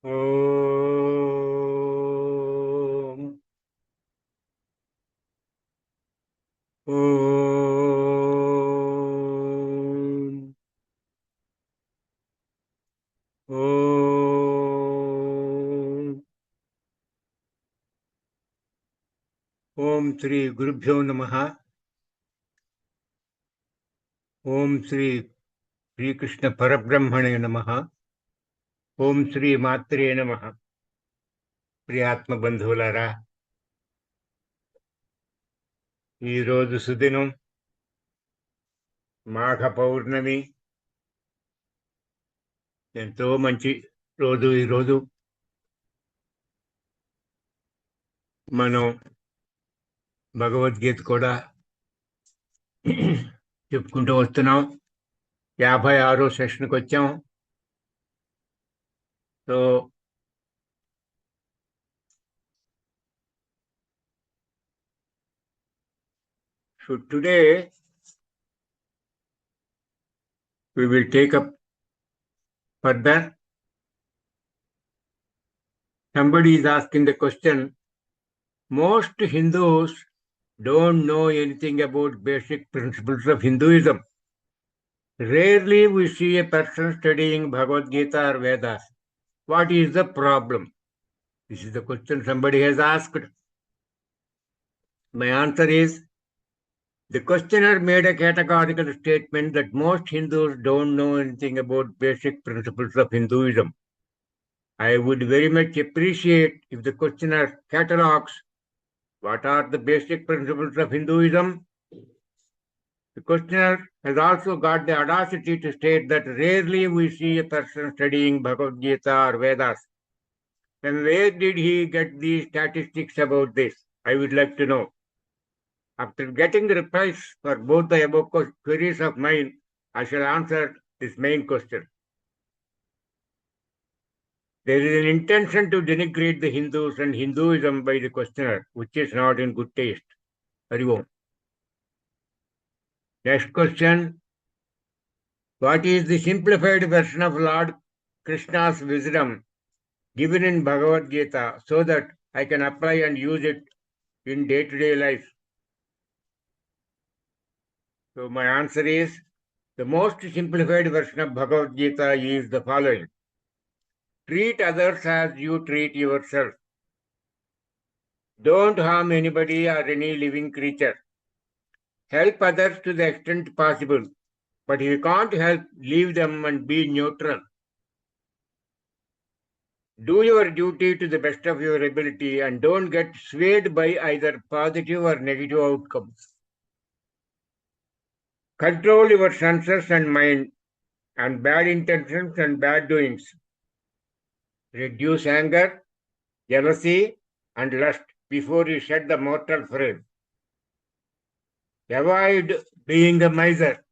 Om. Om. Om. Om Sri Gurubhyo Namaha. Om Sri Sri Krishna Parabrahmane Namaha. Om Sri Matre Namaha. ప్రియాత్మ బంధువులారా, ఈరోజు సుదినం మాఘ పౌర్ణమి. ఎంతో మంచి రోజు. ఈరోజు మనం భగవద్గీత కూడా చెప్పుకుంటూ వస్తున్నాం. 56వ సెషన్కి వచ్చాం. So today we will take up further. Somebody is asking the question, most Hindus don't know anything about basic principles of Hinduism. Rarely we see a person studying Bhagavad Gita or Vedas. What is the problem? This is the question somebody has asked. My answer is, the questioner made a categorical statement that most Hindus don't know anything about basic principles of Hinduism. I would very much appreciate if the questioner catalogs what are the basic principles of Hinduism. The questioner has also got the audacity to state that rarely we see a person studying Bhagavad Gita or Vedas. Then where did he get these statistics about this? I would like to know. After getting the replies for both the above queries of mine, I shall answer this main question. There is an intention to denigrate the Hindus and Hinduism by the questioner, which is not in good taste. Hari Om. Next question. What is the simplified version of Lord Krishna's wisdom given in Bhagavad Gita so that I can apply and use it in day-to-day life? So my answer is, the most simplified version of Bhagavad Gita is the following. Treat others as you treat yourself. Don't harm anybody or any living creature. Help others to the extent possible, but if you can't help, leave them and be neutral. Do your duty to the best of your ability and don't get swayed by either positive or negative outcomes. Control your senses and mind and bad intentions and bad doings. Reduce anger, jealousy, and lust before you shed the mortal frame. Avoid being a miser.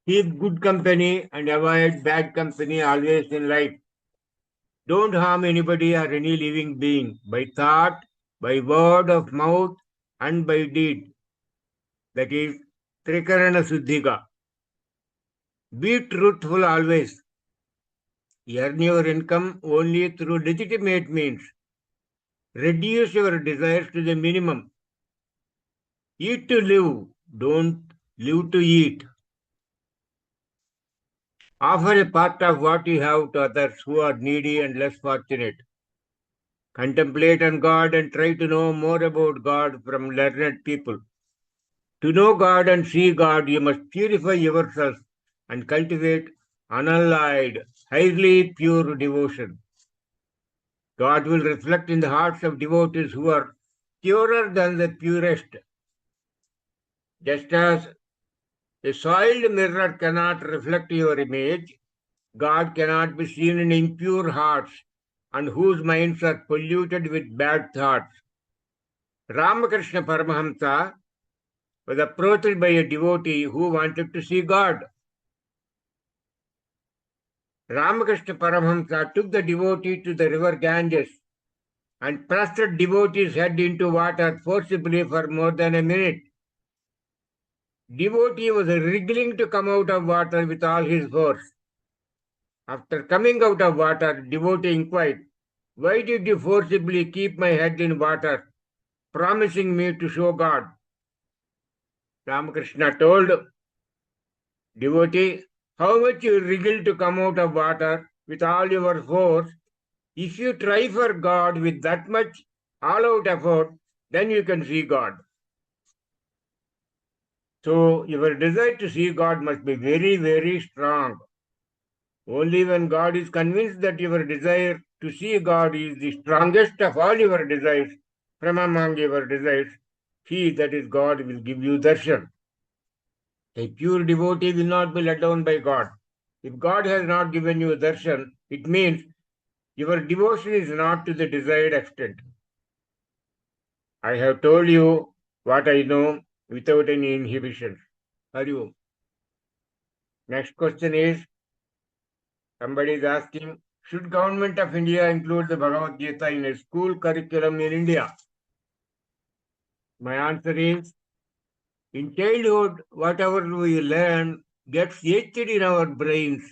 Keep good company and avoid bad company always in life. Don't harm anybody or any living being by thought, by word of mouth, and by deed. That is Trikarana Suddhika. Be truthful always. Earn your income only through legitimate means. Reduce your desires to the minimum. Eat to live, don't live to eat. Offer a part of what you have to others who are needy and less fortunate. Contemplate on God and try to know more about God from learned people. To know God and see God, you must purify yourself and cultivate unalloyed, highly pure devotion. God will reflect in the hearts of devotees who are purer than the purest. Just as a soiled mirror cannot reflect your image, God cannot be seen in impure hearts and whose minds are polluted with bad thoughts. Ramakrishna Paramahamsa was approached by a devotee who wanted to see God. Ramakrishna Paramahamsa took the devotee to the river Ganges and pressed the devotee's head into water forcibly for more than a minute. Devotee was wriggling to come out of water with all his force. After coming out of water, devotee inquired, "Why did you forcibly keep my head in water, promising me to show God?" Ramakrishna told devotee, "How much you wriggle to come out of water with all your force. If you try for God with that much all-out effort, then you can see God. So your desire to see God must be very, very strong. Only when God is convinced that your desire to see God is the strongest of all your desires, from among your desires, he, that is God, will give you darshan. A pure devotee will not be let down by God. If God has not given you darshan, it means your devotion is not to the desired extent. I have told you what I know without any inhibitions. Hari Om. Next question is, somebody is asking, should government of India include the Bhagavad Gita in a school curriculum in India? My answer is, in childhood, whatever we learn gets etched in our brains,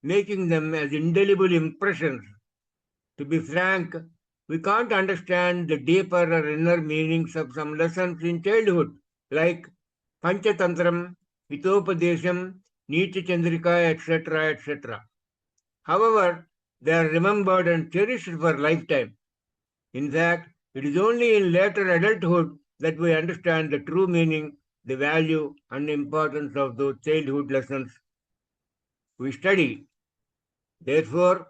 making them as indelible impressions. To be frank, we can't understand the deeper or inner meanings of some lessons in childhood, like Panchatantram, Hitopadesham, Niti Chandrika, etc., etc. However, they are remembered and cherished for lifetime. In fact, it is only in later adulthood that we understand the true meaning, the value, and importance of those childhood lessons we study. Therefore,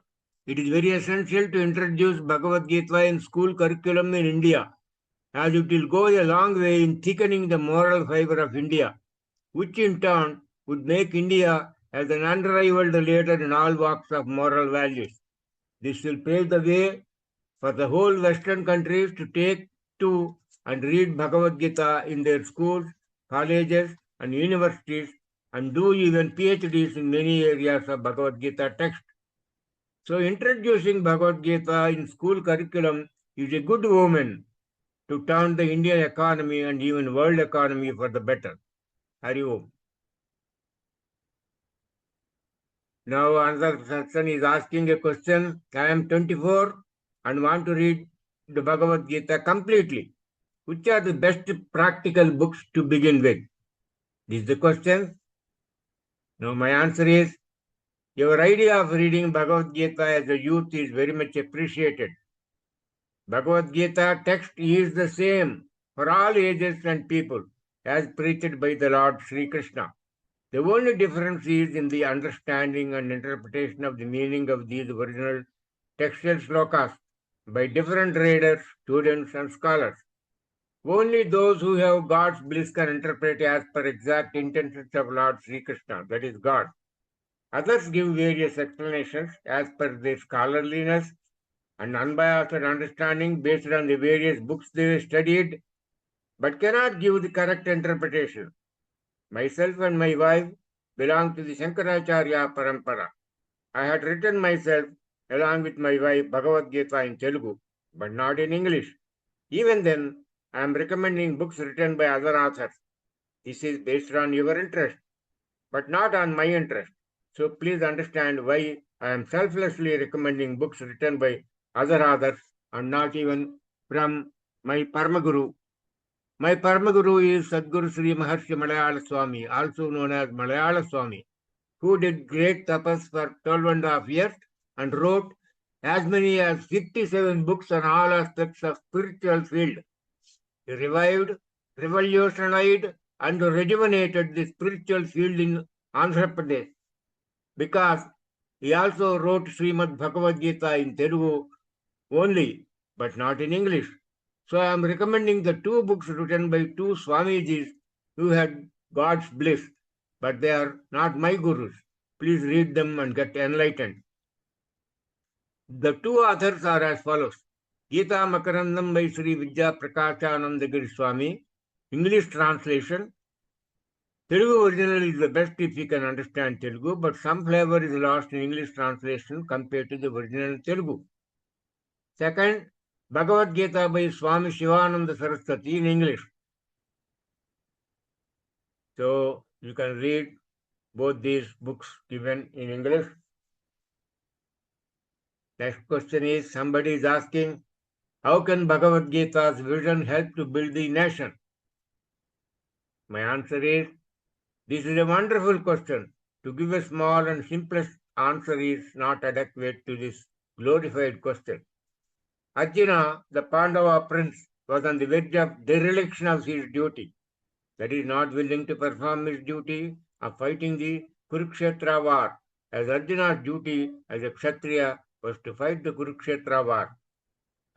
it is very essential to introduce Bhagavad Gita in school curriculum in India, as it will go a long way in thickening the moral fiber of India, which in turn would make India as an unrivaled leader in all walks of moral values. This will pave the way for the whole Western countries to take to and read Bhagavad Gita in their schools, colleges, and universities, and do even PhDs in many areas of Bhagavad Gita text. So, introducing Bhagavad Gita in school curriculum is a good omen to turn the Indian economy and even world economy for the better. Hari Om. Now, another person is asking a question. I am 24 and want to read the Bhagavad Gita completely. Which are the best practical books to begin with? This is the question. Now, my answer is, your idea of reading Bhagavad Gita as a youth is very much appreciated. Bhagavad Gita text is the same for all ages and people as preached by the Lord Sri Krishna. The only difference is in the understanding and interpretation of the meaning of these original textual slokas by different readers, students, and scholars. Only those who have God's bliss can interpret as per exact intentions of Lord Sri Krishna, that is God. Others give various explanations as per their scholarliness and unbiased understanding based on the various books they studied, but cannot give the correct interpretation. Myself and my wife belong to the Shankaracharya Parampara. I had written myself, along with my wife, Bhagavad Gita in Telugu, but not in English. Even then, I am recommending books written by other authors. This is based on your interest, but not on my interest. So please understand why I am selflessly recommending books written by other authors and not even from my Parmaguru. My Parmaguru is Sadguru Sri Maharshi Malayala Swami, also known as Malayala Swami, who did great tapas for 12.5 years and wrote as many as 57 books on all aspects of spiritual field. He revived, revolutionized, and rejuvenated the spiritual field in Andhra Pradesh because he also wrote Srimad Bhagavad Gita in Telugu only, but not in English. So I am recommending the two books written by two Swamijis who had God's bliss, but they are not my gurus. Please read them and get enlightened. The two authors are as follows. Gita Makarandam by Sri Vidya Prakashanandagiri Swami, English translation. Telugu original is the best if you can understand Telugu, but some flavor is lost in English translation compared to the original Telugu. Second, Bhagavad Gita by Swami Shivananda Saraswati in English. So you can read both these books given in English. Next question is, somebody is asking, how can Bhagavad Gita's vision help to build the nation? My answer is, this is a wonderful question. To give a small and simplest answer is not adequate to this glorified question. Arjuna, the Pandava prince, was on the verge of dereliction of his duty, that is, not willing to perform his duty of fighting the Kurukshetra war, as Arjuna's duty as a Kshatriya was to fight the Kurukshetra war.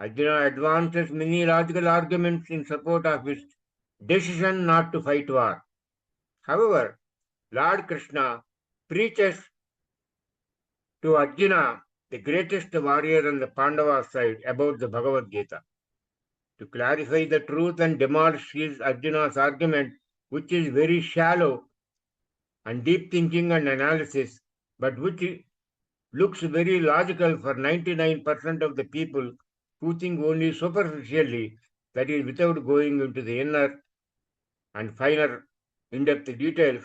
Arjuna advances many logical arguments in support of his decision not to fight war. However, Lord Krishna preaches to Arjuna, the greatest warrior on the Pandava side, about the Bhagavad Gita. To clarify the truth and demolish his Arjuna's argument, which is very shallow and deep thinking and analysis, but which looks very logical for 99% of the people who think only superficially, that is, without going into the inner and finer in-depth details.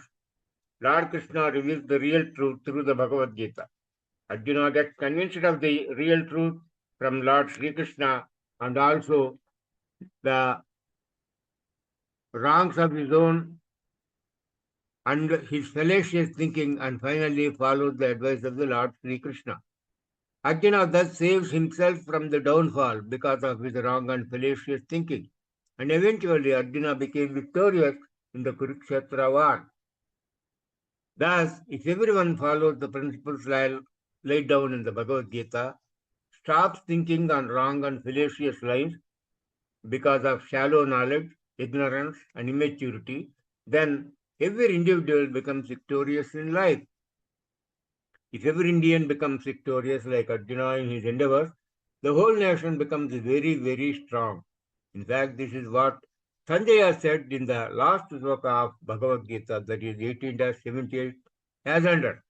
Lord Krishna reveals the real truth through the Bhagavad Gita. Arjuna gets convinced of the real truth from Lord Sri Krishna and also the wrongs of his own and his fallacious thinking, and finally follows the advice of the Lord Sri Krishna. Arjuna thus saves himself from the downfall because of his wrong and fallacious thinking, and eventually Arjuna became victorious in the Kurukshetra war. Thus, if everyone follows the principles laid down in the Bhagavad Gita, stops thinking on wrong and fallacious lines because of shallow knowledge, ignorance, and immaturity, then every individual becomes victorious in life. If every Indian becomes victorious like Arjuna in his endeavors, the whole nation becomes very, very strong. In fact, this is what Sanjaya said in the last sloka of Bhagavad Gita, that is 18-78, as under.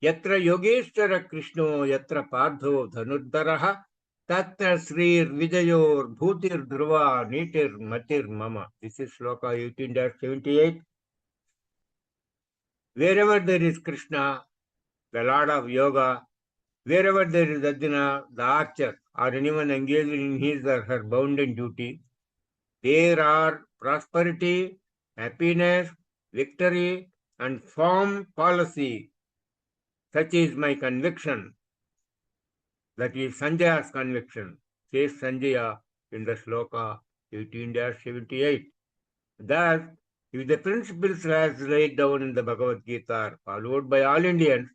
Yatra Yogeshwara Krishno Yatra Pardho Dhanuddaraha Tatra Srir Vijayor Bhutir Dhruva Nitir Matir Mama. This is sloka 18-78. Wherever there is Krishna, the Lord of Yoga, wherever there is Arjuna, the archer, or anyone engaged in his or her bounden duty, there are prosperity, happiness, victory, and firm policy. Such is my conviction. That is Sanjaya's conviction, says Sanjaya in the sloka 18-78. Thus, if the principles as laid down in the Bhagavad Gita are followed by all Indians,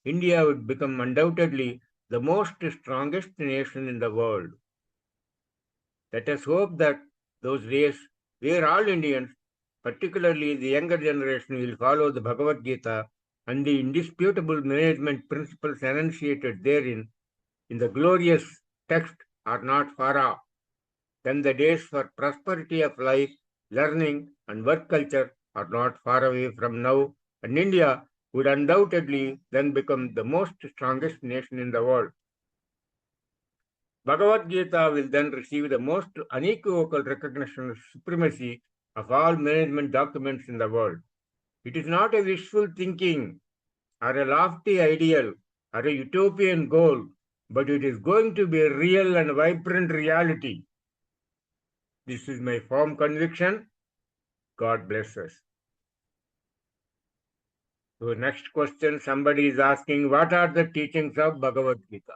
India would become undoubtedly the most strongest nation in the world. Let us hope that those days where all Indians, particularly the younger generation, will follow the Bhagavad Gita and the indisputable management principles enunciated therein in the glorious text are not far off. Then the days for prosperity of life, learning, and work culture are not far away from now, and India would undoubtedly then become the most strongest nation in the world. Bhagavad Gita will then receive the most unequivocal recognition of supremacy of all management documents in the world. It is not a wishful thinking or a lofty ideal or a utopian goal, but it is going to be a real and vibrant reality. This is my firm conviction. God bless us. So next question, somebody is asking, what are the teachings of Bhagavad Gita?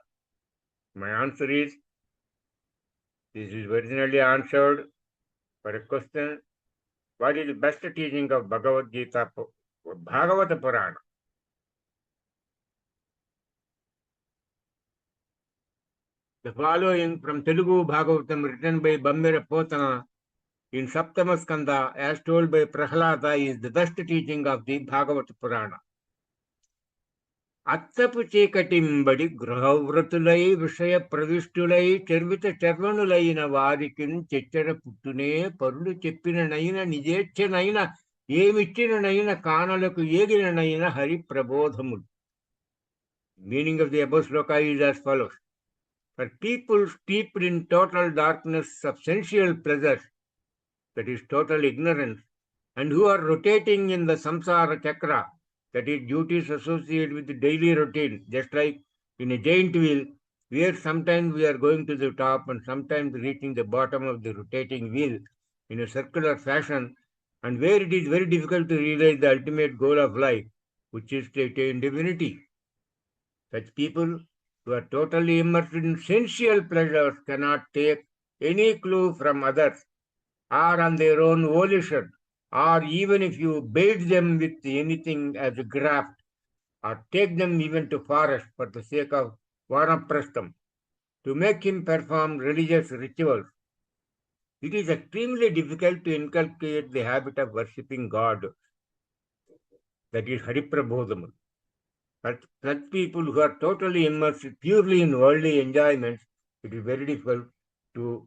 My answer is, this is originally answered for a question, what is the best teaching of Bhagavad Gita, Bhagavata Purana? The following from Telugu Bhagavatam written by Bambira Potana in Saptama Skanda as told by Prahlada is the best teaching of the Bhagavata Purana. అత్తపు చీకటింబడి గృహవ్రతులై విషయ ప్రవిష్టులై చర్విత చర్వణులైన వారికి చెచ్చర పుట్టునే పరులు చెప్పిననైన నిజేచ్ఛనైన ఏమిచ్చిననైన కానలకు ఏగిననైన Hari ప్రబోధములు. Meaning of the above sloka is as follows. For people steeped in total darkness of sensual pleasures, that is total ignorance, and who are rotating in the samsara chakra, that is duties associated with the daily routine, just like in a giant wheel, where sometimes we are going to the top and sometimes reaching the bottom of the rotating wheel in a circular fashion, and where it is very difficult to realize the ultimate goal of life, which is to attain divinity. Such people who are totally immersed in sensual pleasures cannot take any clue from others or on their own volition, or even if you bait them with anything as a graft, or take them even to forest for the sake of vanaprastham, to make him perform religious rituals. It is extremely difficult to inculcate the habit of worshipping God, that is Hariprabodham. Such people who are totally immersed purely in worldly enjoyments, it is very difficult to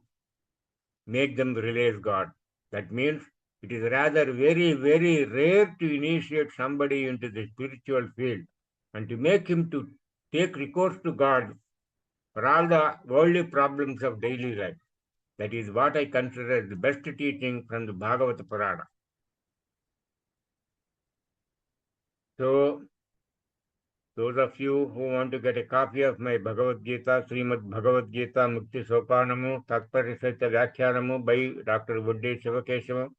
make them realize God. That means it is rather very, very rare to initiate somebody into the spiritual field and to make him to take recourse to God for all the worldly problems of daily life. That is what I consider the best teaching from the Bhagavata Purana. So, those of you who want to get a copy of my Bhagavad Gita, Srimad Bhagavad Gita Mukti Sopanamu, Tatparisatya Vyakhyaanamu by Dr. Vudde Shivakeshavam,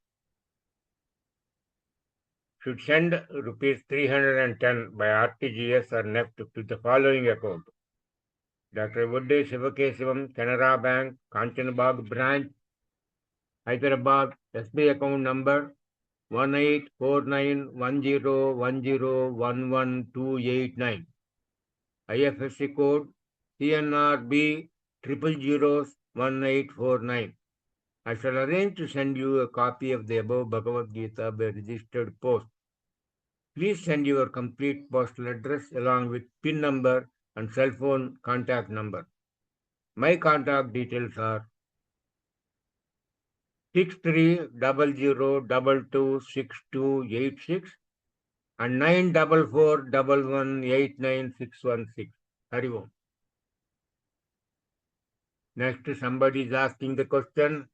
should send rupees 310 by RTGS or NEFT to the following account. Dr. Vudde Shivakeshavam, Canara Bank, Kanchanabag Branch, Hyderabad, SB account number 18491010111289. IFSC code CNRB 0001849. I shall arrange to send you a copy of the above Bhagavad Gita by registered post. Please send your complete postal address along with PIN number and cell phone contact number. My contact details are 6300226286 and 944118916. Hari Om. Next, somebody is asking the question,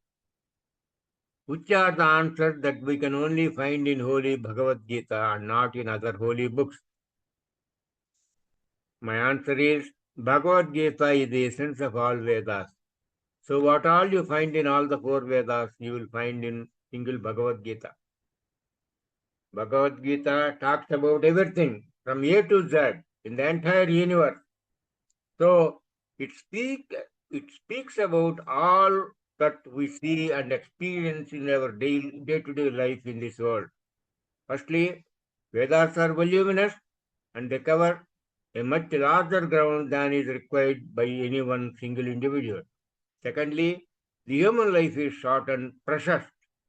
which are the answers that we can only find in Holy Bhagavad Gita and not in other holy books? My answer is, Bhagavad Gita is the essence of all Vedas. So what all you find in all the four Vedas, you will find in single Bhagavad Gita. Bhagavad Gita talks about everything from A to Z in the entire universe. So it speaks about all that we see and experience in our day-to-day life in this world. Firstly, Vedas are voluminous and they cover a much larger ground than is required by any one single individual. Secondly, the human life is short and precious,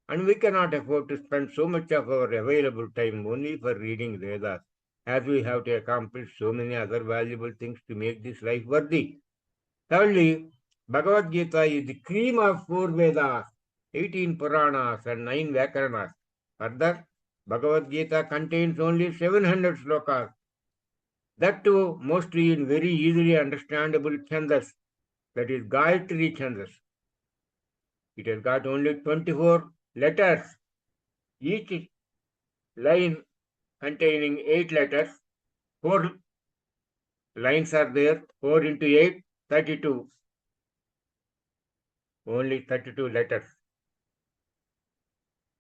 and we cannot afford to spend so much of our available time only for reading Vedas, as we have to accomplish so many other valuable things to make this life worthy. Thirdly, Bhagavad Gita is the cream of four Vedas, 18 Puranas and 9 Vyakaranas. Further, Bhagavad Gita contains only 700 slokas, that too mostly in very easily understandable chandas, that is Gayatri chandas. It has got only 24 letters, each line containing 8 letters. 4 lines are there, 4 into 8, 32. Only 32 letters.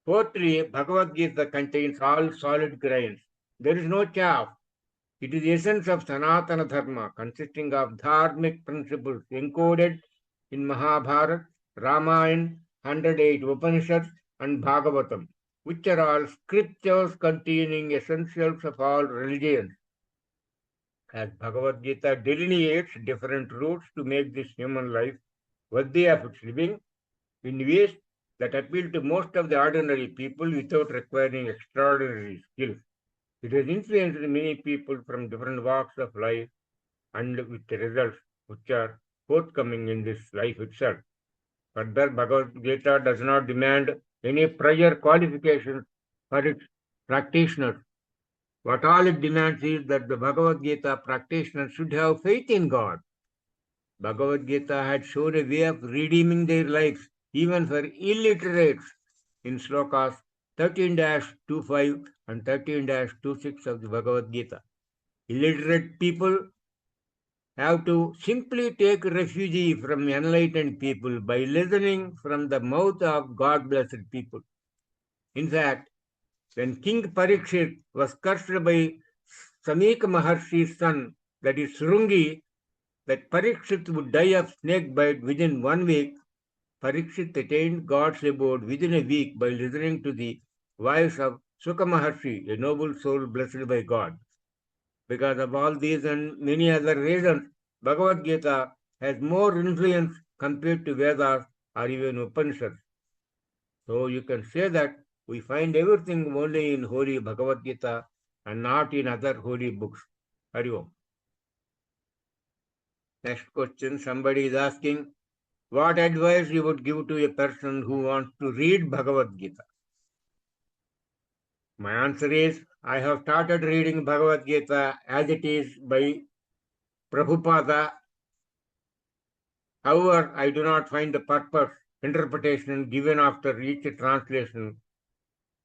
Fourthly, Bhagavad Gita contains all solid grains. There is no chaff. It is the essence of Sanatana Dharma, consisting of dharmic principles encoded in Mahabharata, Ramayana, 108 Upanishads, and Bhagavatam, which are all scriptures containing essentials of all religions. As Bhagavad Gita delineates different routes to make this human life worthy of its living in ways that appeal to most of the ordinary people without requiring extraordinary skills. It has influenced many people from different walks of life and with the results which are forthcoming in this life itself. Further, Bhagavad Gita does not demand any prior qualifications for its practitioners. What all it demands is that the Bhagavad Gita practitioners should have faith in God. Bhagavad Gita had shown a way of redeeming their lives, even for illiterates, in slokas 13-25 and 13-26 of the Bhagavad Gita. Illiterate people have to simply take refuge from enlightened people by listening from the mouth of God-blessed people. In fact, when King Parikshit was cursed by Samika Maharshi's son, that is Srungi, that Parikshit would die of snake bite within 1 week, Parikshit attained God's abode within a week by listening to the voice of Sukha Maharshi, a noble soul blessed by God. Because of all these and many other reasons, Bhagavad Gita has more influence compared to Vedas or even Upanishads. So you can say that we find everything only in holy Bhagavad Gita and not in other holy books. Hari Om. Next question, somebody is asking, what advice you would give to a person who wants to read Bhagavad Gita? My answer is, I have started reading Bhagavad Gita as it is by Prabhupada. However, I do not find the purpose, interpretation given after each translation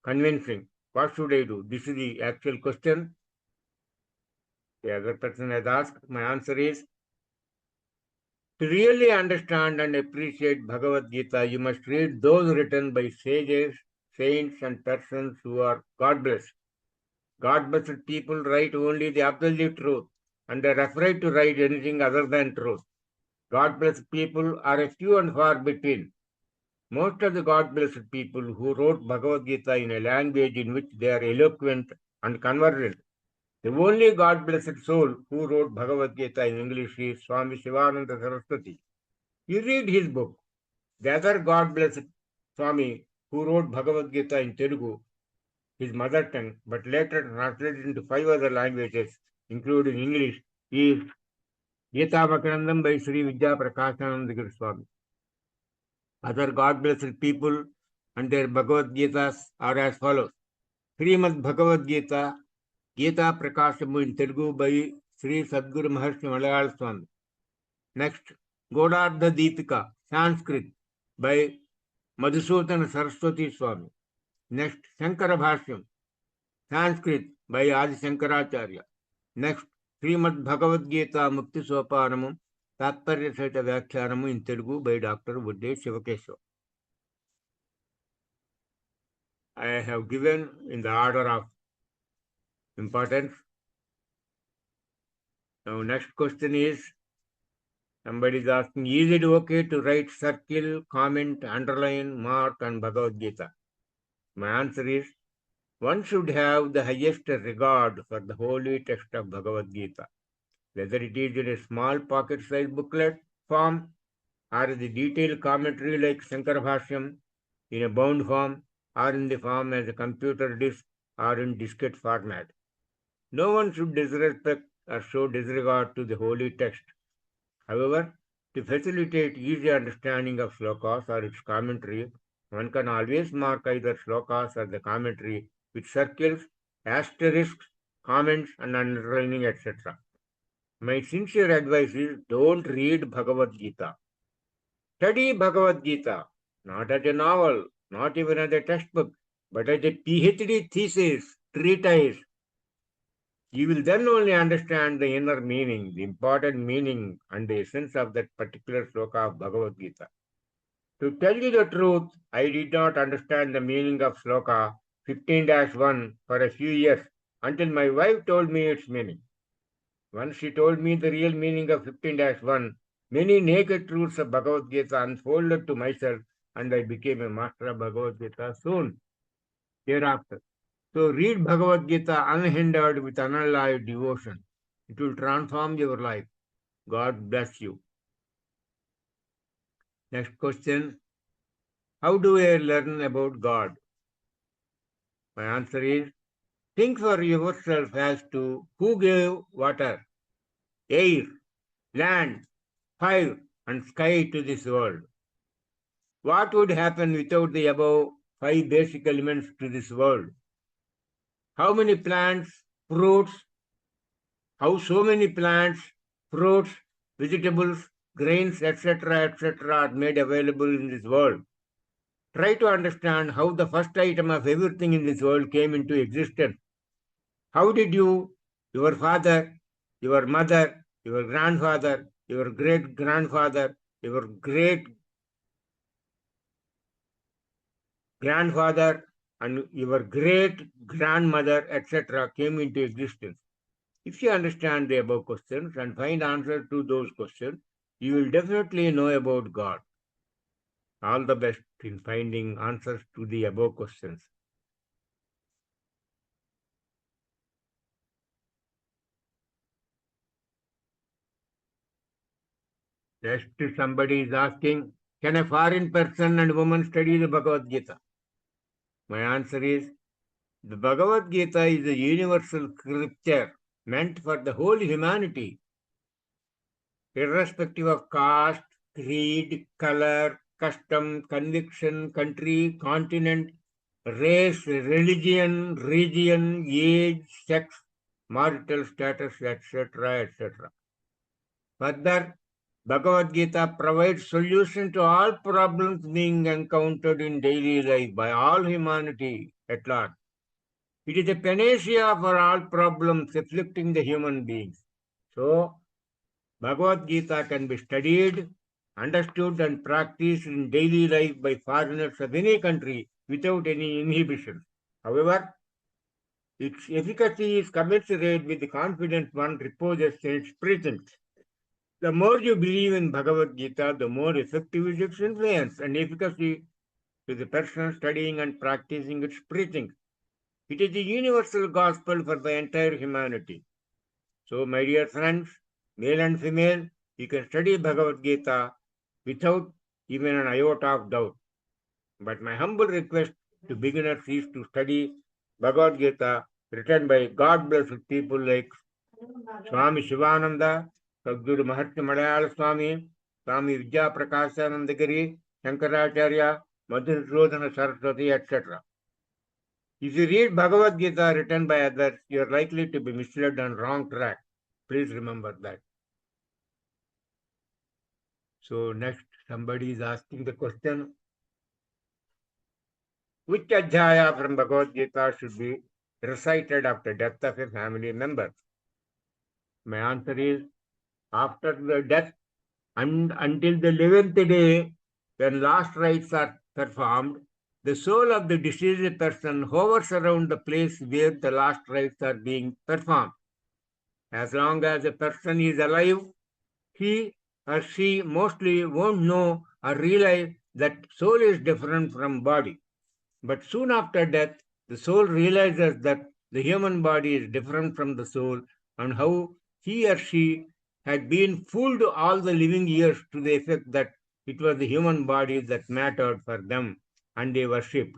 convincing. What should I do? This is the actual question the other person has asked. My answer is, to really understand and appreciate Bhagavad Gita, you must read those written by sages, saints, and persons who are God-blessed. God-blessed people write only the absolute truth, and they are afraid to write anything other than truth. God-blessed people are a few and far between. Most of the God-blessed people who wrote Bhagavad Gita in a language in which they are eloquent and conversant. The only God-blessed soul who wrote Bhagavad Gita in English is Swami Shivananda Saraswati. You read his book. The other God-blessed Swami who wrote Bhagavad Gita in Telugu, his mother tongue, but later translated into 5 other languages, including English, is Gita Makarandam by Sri Vidya Prakashananda Swami. Other God-blessed people and their Bhagavad Gitas are as follows. Srimad Bhagavad Gita, Gita Prakashamu in Telugu by Sri Sadguru Maharshi Malayal Swami. Next, Godardha Deepika, Sanskrit by Madhusudana Saraswati Swami. Next, Shankara Bhashyam, Sanskrit by Adi Shankaracharya. Next, Srimad Bhagavad Gita Mukti Sopanamu, Tatparya Sahita Vyakhyanamu in Telugu by Dr. Budde Shivakeswa. I have given in the order of importance. Now, next question is, somebody is asking, is it okay to write circle, comment, underline, mark on Bhagavad Gita? My answer is, one should have the highest regard for the holy text of Bhagavad Gita, whether it is in a small pocket-sized booklet form or the detailed commentary like Shankara Bhashyam in a bound form or in the form as a computer disk or in diskette format. No one should disrespect or show disregard to the holy text. However, to facilitate easy understanding of slokas or its commentary, one can always mark either slokas or the commentary with circles, asterisks, comments, and underlining, etc. My sincere advice is, don't read Bhagavad Gita. Study Bhagavad Gita, not as a novel, not even as a textbook, but as a PhD thesis, treatise. You will then only understand the inner meaning, the important meaning, and the essence of that particular sloka of Bhagavad Gita. To tell you the truth, I did not understand the meaning of sloka 15-1 for a few years until my wife told me its meaning. Once she told me the real meaning of 15-1, many naked truths of Bhagavad Gita unfolded to myself, and I became a master of Bhagavad Gita soon thereafter. So read Bhagavad Gita unhindered with unalloyed devotion. It will transform your life. God bless you. Next question. How do I learn about God? My answer is, think for yourself as to who gave water, air, land, fire, and sky to this world. What would happen without the above 5 basic elements to this world? How many plants, fruits, how so many plants, fruits, vegetables, grains, etc., are made available in this world? Try to understand how the first item of everything in this world came into existence. How did you, your father, your mother, your grandfather, your great-grandfather, your great-grandfather, and your great-grandmother, etc., came into existence. If you understand the above questions and find answers to those questions, you will definitely know about God. All the best in finding answers to the above questions. Next, somebody is asking, can a foreign person and woman study the Bhagavad Gita? My answer is, the Bhagavad Gita is a universal scripture meant for the whole humanity, irrespective of caste, creed, color, custom, conviction, country, continent, race, religion, region, age, sex, marital status, etc., etc. Further, Bhagavad Gita provides solution to all problems being encountered in daily life by all humanity at large. It is a panacea for all problems afflicting the human beings. So, Bhagavad Gita can be studied, understood, and practiced in daily life by foreigners of any country without any inhibition. However, its efficacy is commensurate with the confidence one reposes in its presence. The more you believe in Bhagavad Gita, the more effective is its influence and efficacy to the person studying and practicing its preaching. It is the universal gospel for the entire humanity. So, my dear friends, male and female, you can study Bhagavad Gita without even an iota of doubt. But my humble request to beginners is to study Bhagavad Gita written by God-blessed people like Swami Shivananda, Sadguru Mahatma Malayala Swami, Swami Vidya Prakashanandagiri, Shankaracharya, Madhusudhana Saraswati, etc. If you read Bhagavad Gita written by others, you are likely to be misled on wrong track. Please remember that. So next, somebody is asking the question, which adhyaya from Bhagavad Gita should be recited after death of a family member? My answer is, after the death and until the 11th day, when last rites are performed, the soul of the deceased person hovers around the place where the last rites are being performed. As long as a person is alive, he or she mostly won't know or realize that soul is different from body. But soon after death, the soul realizes that the human body is different from the soul and how he or she had been fooled all the living years to the effect that it was the human body that mattered for them and they worshipped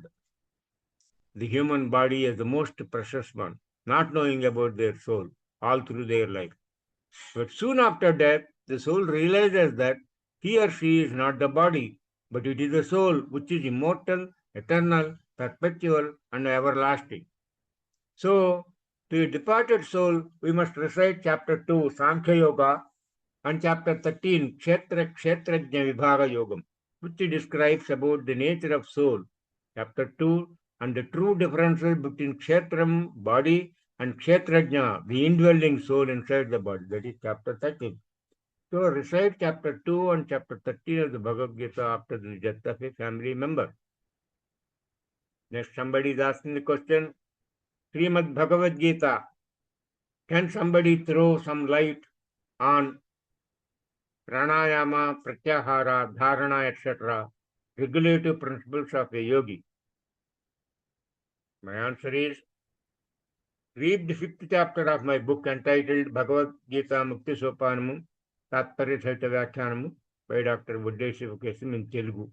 the human body as the most precious one, not knowing about their soul all through their life. But soon after death, the soul realizes that he or she is not the body, but it is the soul which is immortal, eternal, perpetual, and everlasting. So, to a departed soul, we must recite chapter 2, Sankhya Yoga, and chapter 13, Kshetrajna Vibhaga Yogam, which describes about the nature of soul. Chapter 2, and the true differences between Kshetram, body, and Kshetrajna, the indwelling soul inside the body. That is chapter 13. So recite chapter 2 and chapter 13 of the Bhagavad Gita after the death of a family member. Next, somebody is asking the question, Srimad Bhagavad Gita, can somebody throw some light on pranayama, pratyahara, dharana, etc., regulative principles of a yogi? My answer is, read the 5th chapter of my book entitled Bhagavad Gita Mukti Sopanamu, Tatparya Sahita Vyakhyanam by Dr. Buddheshwar Kesam in Telugu.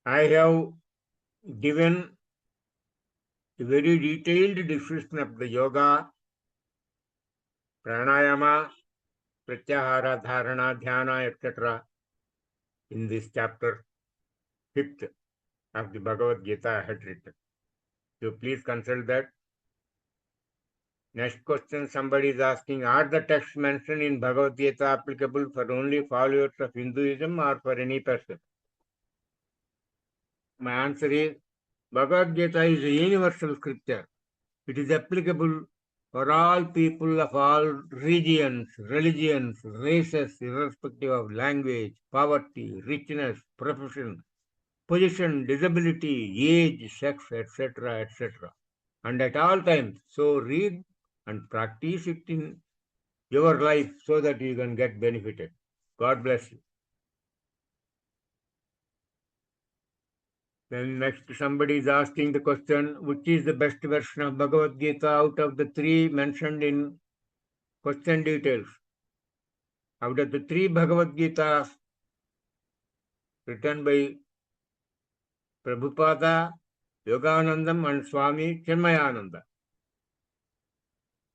I have given a very detailed description of the yoga, pranayama, pratyahara, dharana, dhyana, etc. in this chapter 5th of the Bhagavad Gita I had written. So please consult that. Next question somebody is asking, are the texts mentioned in Bhagavad Gita applicable for only followers of Hinduism or for any person? My answer is, Bhagavad Gita is a universal scripture. It is applicable for all people of all regions, religions, races, irrespective of language, poverty, richness, profession, position, disability, age, sex, etc., etc. And at all times. So read and practice it in your life so that you can get benefited. God bless you. Then next somebody is asking the question, which is the best version of Bhagavad Gita out of the three mentioned in question details? Out of the three Bhagavad Gitas written by Prabhupada, Yoganandam and Swami Chinmayananda.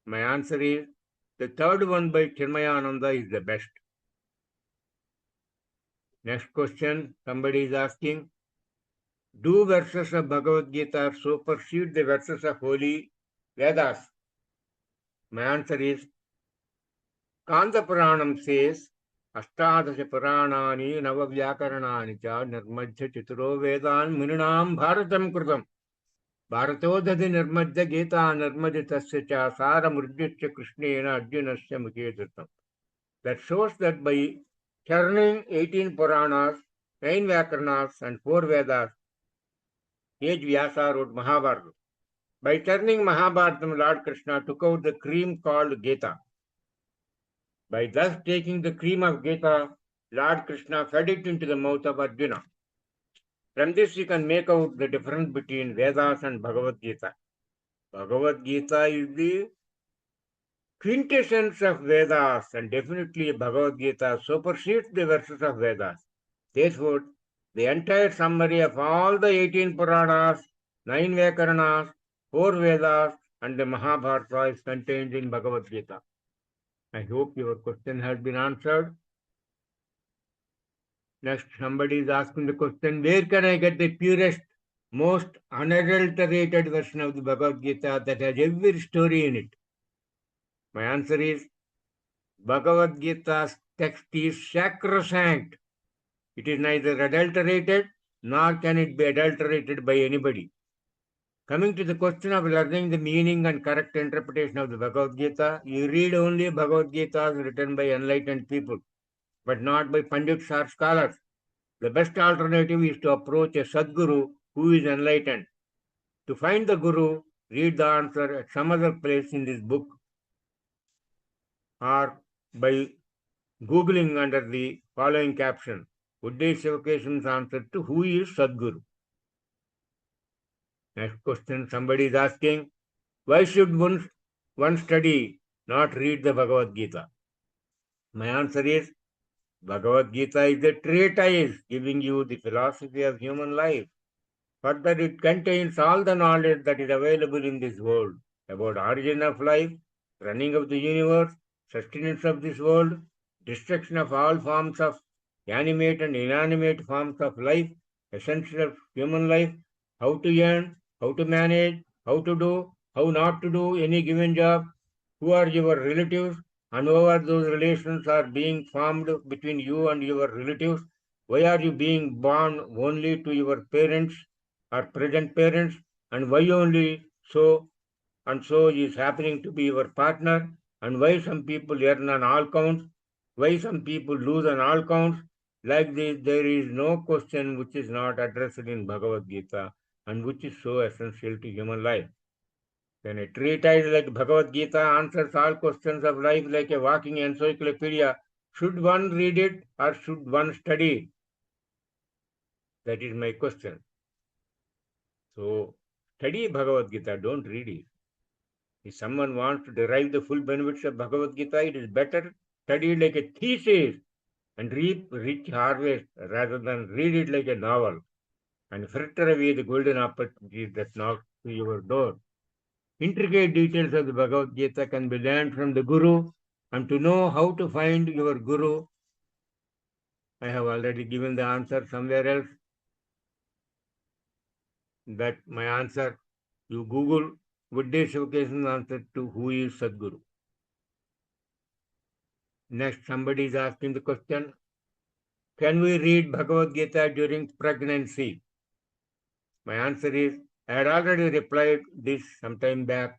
My answer is the third one by Chinmayananda is the best. Next question, somebody is asking, do verses of Bhagavad Gita supersede the verses of Holy Vedas? My answer is, Kanda Puranam says, Ashtadasha Puranani Navavyakarani cha Nirmajya Chituro Vedan Mininam Bharatam Kritam. Bharatodhati Nirmajya Gita Nirmajitasya cha Sara Murjitya Krishnena Arjunasya Mukhedatam. That shows that by turning 18 Puranas, 9 Vyakaranas and 4 Vedas, Tej Vyasa wrote Mahabharata. By turning Mahabharatam, Lord Krishna took out the cream called Gita. By thus taking the cream of Gita, Lord Krishna fed it into the mouth of Arjuna. From this you can make out the difference between Vedas and Bhagavad Gita. Bhagavad Gita is the quintessence of Vedas, and definitely Bhagavad Gita supersedes the verses of Vedas. Therefore, the entire summary of all the 18 Puranas, 9 Vyakaranas, 4 Vedas, and the Mahabharata is contained in Bhagavad Gita. I hope your question has been answered. Next, somebody is asking the question, where can I get the purest, most unadulterated version of the Bhagavad Gita that has every story in it? My answer is, Bhagavad Gita's text is sacrosanct. It is neither adulterated nor can it be adulterated by anybody. Coming to the question of learning the meaning and correct interpretation of the Bhagavad Gita, you read only Bhagavad Gitas written by enlightened people, but not by Pandits or scholars. The best alternative is to approach a Sadguru who is enlightened. To find the Guru, read the answer at some other place in this book or by Googling under the following caption, Uddhya Shivakesan's answer to who is Sadguru. Next question, somebody is asking, why should one study, not read the Bhagavad Gita? My answer is, Bhagavad Gita is a treatise giving you the philosophy of human life. Further, it contains all the knowledge that is available in this world about origin of life, running of the universe, sustenance of this world, destruction of all forms of animate and inanimate forms of life, essential of human life, how to earn, how to manage, how to do, how not to do any given job, who are your relatives, and how those relations are being formed between you and your relatives. Why are you being born only to your parents or present parents, and why only so and so is happening to be your partner, and why some people earn on all counts, why some people lose on all counts. Like this, there is no question which is not addressed in Bhagavad Gita and which is so essential to human life. Then a treatise like Bhagavad Gita answers all questions of life like a walking encyclopedia. Should one read it or should one study it? That is my question. So, study Bhagavad Gita, don't read it. If someone wants to derive the full benefits of Bhagavad Gita, it is better study it like a thesis and reap rich harvest rather than read it like a novel and fritter away the golden opportunities that knock to your door. Intricate details of the Bhagavad Gita can be learned from the Guru, and to know how to find your Guru, I have already given the answer somewhere else. That my answer, you Google Uddhya Shivakesan's answer to who is Sadguru. Next, somebody is asking the question, can we read Bhagavad Gita during pregnancy? My answer is, I had already replied this sometime back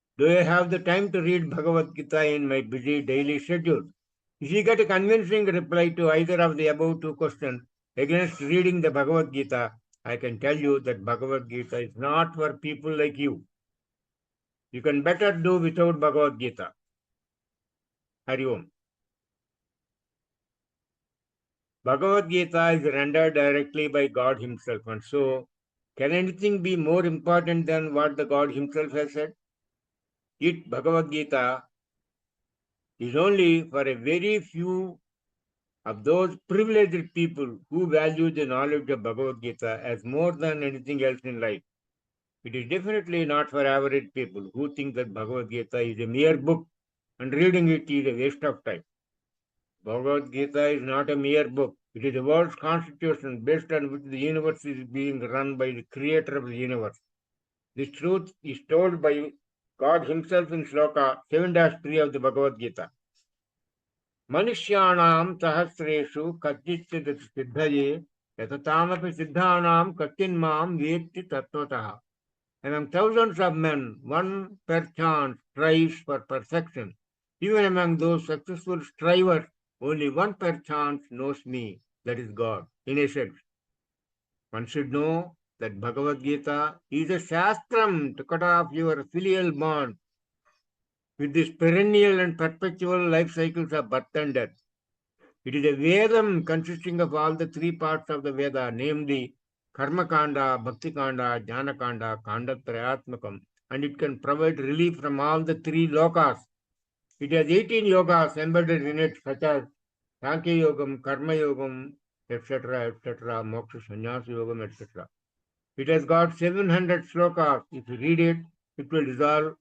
Do I have the time to read Bhagavad Gita in my busy daily schedule? If you get a convincing reply to either of the above two questions against reading the Bhagavad Gita, I can tell you that Bhagavad Gita is not for people like you. You can better do without Bhagavad Gita. Hari Om. Bhagavad Gita is rendered directly by God Himself, and so can anything be more important than what the God Himself has said? It, Bhagavad Gita, is only for a very few of those privileged people who value the knowledge of Bhagavad Gita as more than anything else in life. It is definitely not for average people who think that Bhagavad Gita is a mere book and reading it is a waste of time. Bhagavad Gita is not a mere book. It is the world's constitution based on which the universe is being run by the creator of the universe. This truth is told by God Himself in Sloka 7-3 of the Bhagavad Gita. Manushyanam sahasreshu kachichit siddhaye yatataamapi siddhanam kachinmam vetti tattvataha. Among thousands of men, one perchance strives for perfection. Even among those successful strivers, only one perchance knows me, that is God. In essence, one should know that Bhagavad Gita is a shastram to cut off your filial bond with these perennial and perpetual life cycles of birth and death. It is a Vedam consisting of all the three parts of the Veda, namely Karma Kanda, Bhakti Kanda, Jnana Kanda, Kanda Trayatmakam, and it can provide relief from all the three lokas. It has 18 yogas embedded in it, such as Sankhya Yogam, Karma Yogam, etc., Moksha Sannyasa Yogam, etc. It has got 700 slokas. If you read it, it will dissolve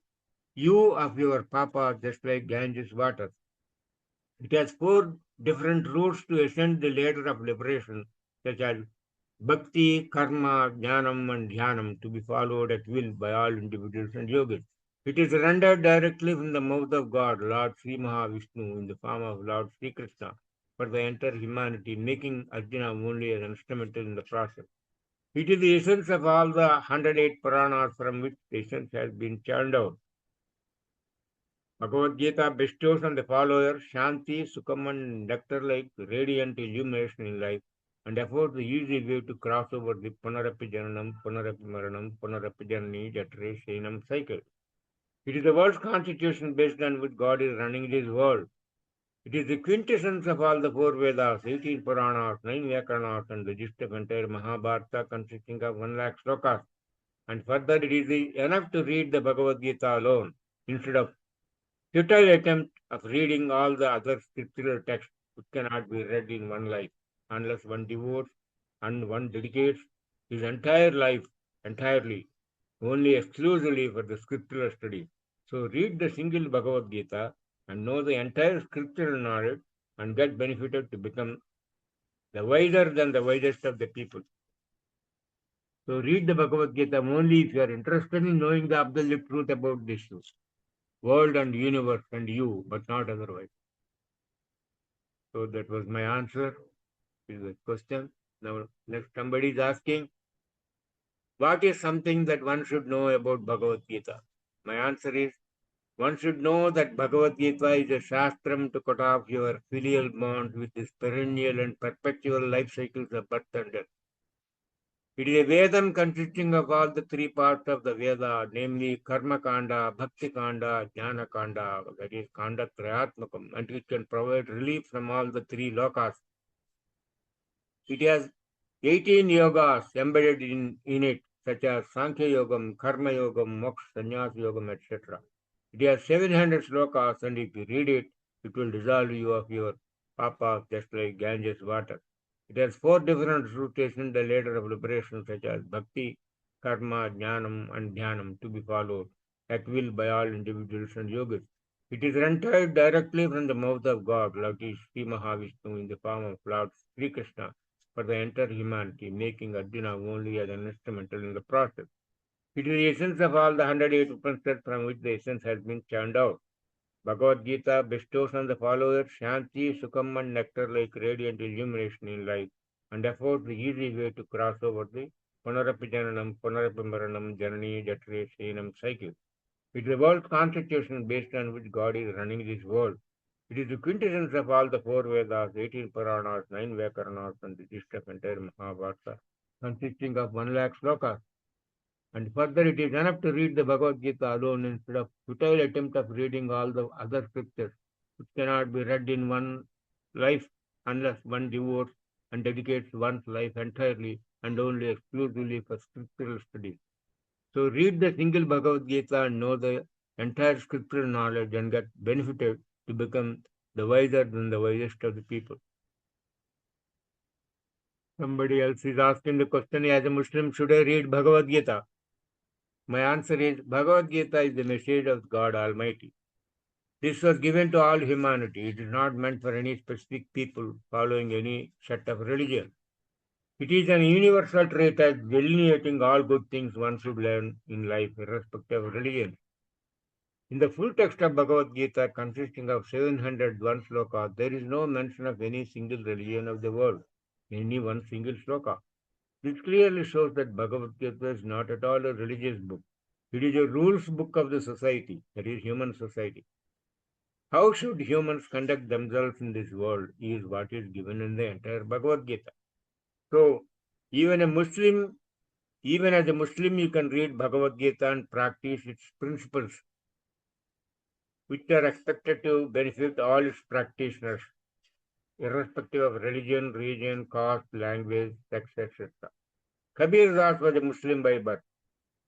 you of your papa just like Ganges water. It has 4 different routes to ascend the ladder of liberation, such as Bhakti, Karma, Jnanam, and Dhyanam, to be followed at will by all individuals and yogis. It is rendered directly from the mouth of God, Lord Sri Mahavishnu, in the form of Lord Sri Krishna, for the entire humanity, making Arjuna only as an instrumental in the process. It is the essence of all the 108 Puranas from which the essence has been churned out. Bhagavad Gita bestows on the follower Shanti, Sukham, and nectar-like radiant illumination in life and affords the easy way to cross over the Punarapi Jananam, Punarapi Maranam, Punarapi Janani, Jatre, Shenam cycle. It is the world's constitution based on which God is running this world. It is the quintessence of all the 4 Vedas, 18 Puranas, 9 Vyakaranas, and the gist of entire Mahabharata consisting of 1 lakh slokas. And further, it is enough to read the Bhagavad Gita alone instead of futile attempt of reading all the other scriptural texts which cannot be read in one life unless one devotes and one dedicates his entire life entirely, only exclusively for the scriptural study. So read the single Bhagavad Gita and know the entire scriptural knowledge and get benefited to become the wiser than the wisest of the people. So read the Bhagavad Gita only if you are interested in knowing the absolute truth about this world and universe and you, but not otherwise. So that was my answer to the question. Now, next somebody is asking, what is something that one should know about Bhagavad Gita? My answer is, one should know that Bhagavad Gita is a shastram to cut off your filial bonds with this perennial and perpetual life cycles of birth and death. It is a Vedam consisting of all the 3 parts of the Veda, namely Karma Kanda, Bhakti Kanda, Jnana Kanda, that is Kanda Trayatmakam, and it can provide relief from all the 3 lokas. It has 18 yogas embedded in it, such as Sankhya Yogam, Karma Yogam, Moksha, Sannyasa Yogam, etc. It has 700 slokas, and if you read it, it will dissolve you of your papa just like Ganges water. It has 4 different routes in the ladder of liberation, such as Bhakti, Karma, Jnanam, and Dhyanam, to be followed at will by all individuals and yogis. It is rendered directly from the mouth of God, Lord Sri Mahavishnu, in the form of Lord Sri Krishna, for the entire humanity, making Arjuna only as an instrumental in the process. It is the essence of all the 108 Upanishads from which the essence has been churned out. Bhagavad Gita bestows on the followers Shanti, Sukham, and nectar like radiant illumination in life and affords the easy way to cross over the Punarapi Jananam, Punarapi Maranam, Janani, Jatre, Shenam cycle. It is the world's constitution based on which God is running this world. It is the quintessence of all the four Vedas, 18 Puranas, 9 Vyakaranas, and the gist of entire Mahabharata, consisting of 1 lakh slokas. And further, it is enough to read the Bhagavad Gita alone instead of futile attempt of reading all the other scriptures, which cannot be read in one life unless one devotes and dedicates one's life entirely and only exclusively for scriptural studies. So read the single Bhagavad Gita and know the entire scriptural knowledge and get benefited to become the wiser than the wisest of the people. Somebody else is asking the question, as a Muslim, should I read Bhagavad Gita? My answer is, Bhagavad Gita is the message of God Almighty. This was given to all humanity. It is not meant for any specific people following any set of religion. It is an universal trait as delineating all good things one should learn in life, irrespective of religion. In the full text of Bhagavad Gita, consisting of 701 slokas, there is no mention of any single religion of the world, any one single sloka. This clearly shows that Bhagavad Gita is not at all a religious book. It is a rules book of the society, that is, human society. How should humans conduct themselves in this world is what is given in the entire Bhagavad Gita. So, even as a Muslim, you can read Bhagavad Gita and practice its principles, which are expected to benefit all its practitioners, irrespective of religion, region, caste, language, sex, etc. Kabir Das was a Muslim by birth,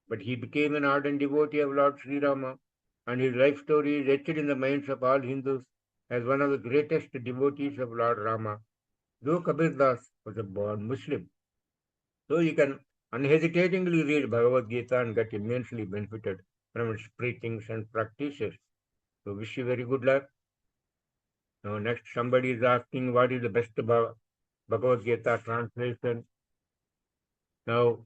but he became an ardent devotee of Lord Sri Rama, and his life story is etched in the minds of all Hindus as one of the greatest devotees of Lord Rama, though Kabir Das was a born Muslim. So you can unhesitatingly read Bhagavad Gita and get immensely benefited from its preachings and practices. So wish you very good luck. Now next somebody is asking what is the best Bhagavad Gita translation. Now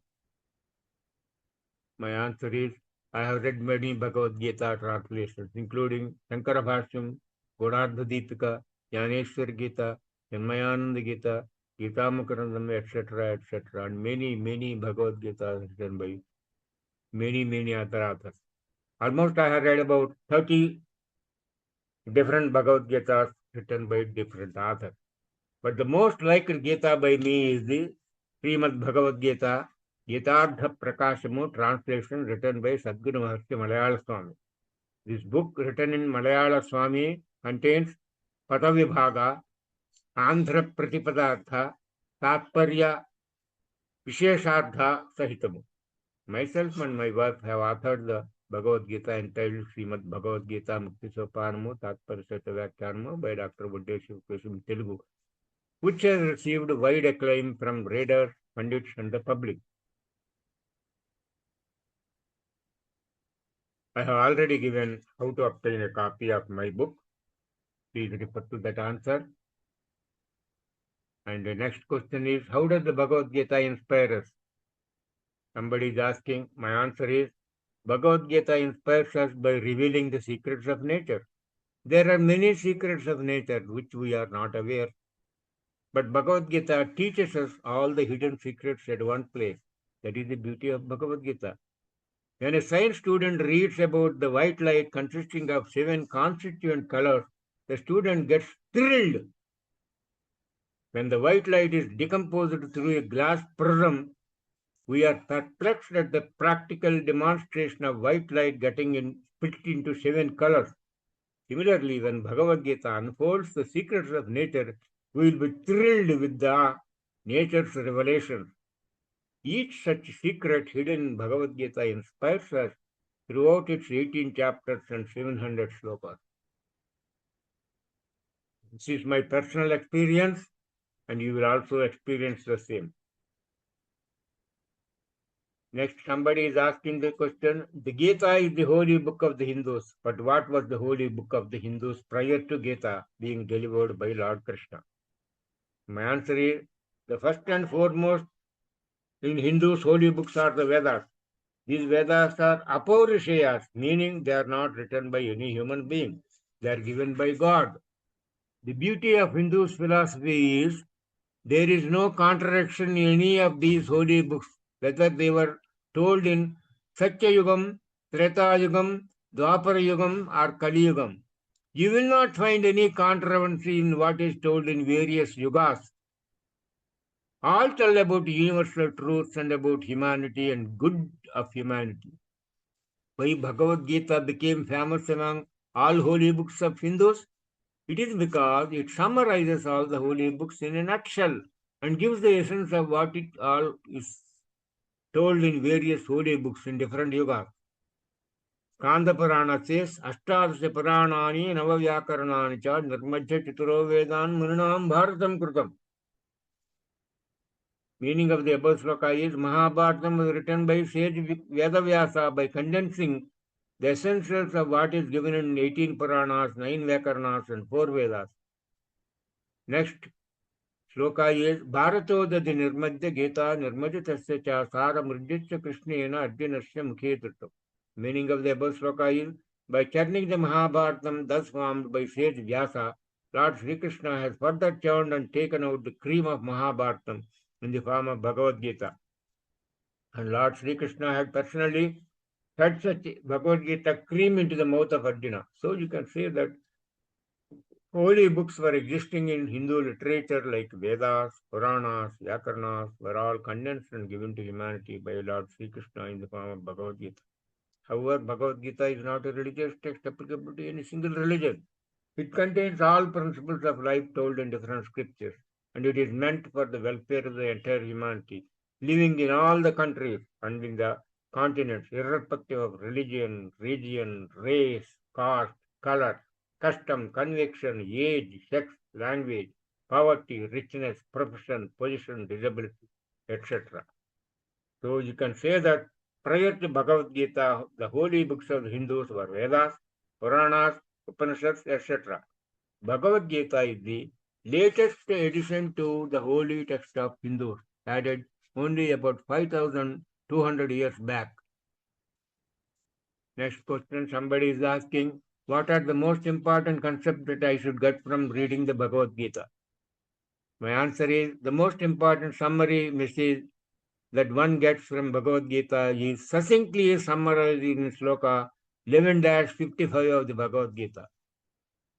my answer is I have read many Bhagavad Gita translations, including Shankara Bhashyam, Godardha Deepika, Jnaneshwar Gita, Janmayananda Gita, Gita Makarandam, etc., etc., and many Bhagavad Gita written by many other authors. Almost I have read about 30 different Bhagavad Gitas written by different authors. But the most liked Gita by me is the Srimad Bhagavad Gita, Gitardha Prakashamu translation written by Sadguru Maharshi Malayala Swami. This book written in Malayala Swami contains Patavibhaga, Andhra Pratipadartha, Tatparya, Visheshartha Sahitamu. Myself and my wife have authored the Bhagavad Gita entitled Srimad Bhagavad Gita Mukti Sopanamu Tatparya Vyakhyanamu by Dr. Buddheshwar Kesum Telugu, which has received wide acclaim from readers, pundits, and the public. I have already given how to obtain a copy of my book. Please refer to that answer. And the next question is, how does the Bhagavad Gita inspire us? Somebody is asking. My answer is, Bhagavad Gita inspires us by revealing the secrets of nature. There are many secrets of nature which we are not aware. But Bhagavad Gita teaches us all the hidden secrets at one place. That is the beauty of Bhagavad Gita. When a science student reads about the white light consisting of 7 constituent colors, the student gets thrilled. When the white light is decomposed through a glass prism, we are perplexed at the practical demonstration of white light getting split into 7 colors. Similarly, when Bhagavad Gita unfolds the secrets of nature, we will be thrilled with the nature's revelations. Each such secret hidden in Bhagavad Gita inspires us throughout its 18 chapters and 700 slokas. This is my personal experience, and you will also experience the same. Next, somebody is asking the question, the Gita is the holy book of the Hindus, but what was the holy book of the Hindus prior to Gita being delivered by Lord Krishna? My answer is, the first and foremost in Hindus holy books are the Vedas. These Vedas are apaurishayas, meaning they are not written by any human being. They are given by God. The beauty of Hindu's philosophy is there is no contradiction in any of these holy books, whether they were told in Satya Yugam, Treta Yugam, Dwapara Yugam or Kali Yugam. You will not find any controversy in what is told in various yugas. All tell about universal truths and about humanity and good of humanity. Why Bhagavad Gita became famous among all holy books of Hindus? It is because it summarizes all the holy books in a nutshell and gives the essence of what it all is told in various holy books in different yugas. Skanda Purana says, Ashtadasya Puranani Navavyakarnani cha Nirmajya Chituro Vedan Muninam Bharatam Krutam. Meaning of the above sloka is Mahabharatam was written by sage Vedavyasa by condensing the essentials of what is given in 18 Puranas, 9 Vyakarnas and 4 Vedas. Next sloka is Bharato Dadi Nirmadya Gita Nirmadyatasya cha Sara Mriditya Krishnena Arjunasya Mukhetratam. Meaning of the above sloka is by churning the Mahabharatam thus formed by sage Vyasa, Lord Sri Krishna has further churned and taken out the cream of Mahabharatam in the form of Bhagavad Gita. And Lord Sri Krishna had personally fed such Bhagavad Gita cream into the mouth of Arjuna. So you can say that holy books were existing in Hindu literature like Vedas, Puranas, Vyakarnas were all condensed and given to humanity by Lord Sri Krishna in the form of Bhagavad Gita. However, Bhagavad Gita is not a religious text applicable to any single religion. It contains all principles of life told in different scriptures, and it is meant for the welfare of the entire humanity, living in all the countries and in the continents, irrespective of religion, region, race, caste, color, custom, conviction, age, sex, language, poverty, richness, profession, position, disability, etc. So you can say that prior to Bhagavad Gita, the holy books of the Hindus were Vedas, Puranas, Upanishads, etc. Bhagavad Gita is the latest addition to the holy text of Hindus, added only about 5,200 years back. Next question, somebody is asking, what are the most important concepts that I should get from reading the Bhagavad Gita? My answer is, the most important summary message that one gets from Bhagavad Gita is succinctly summarized in sloka 11-55 of the Bhagavad Gita.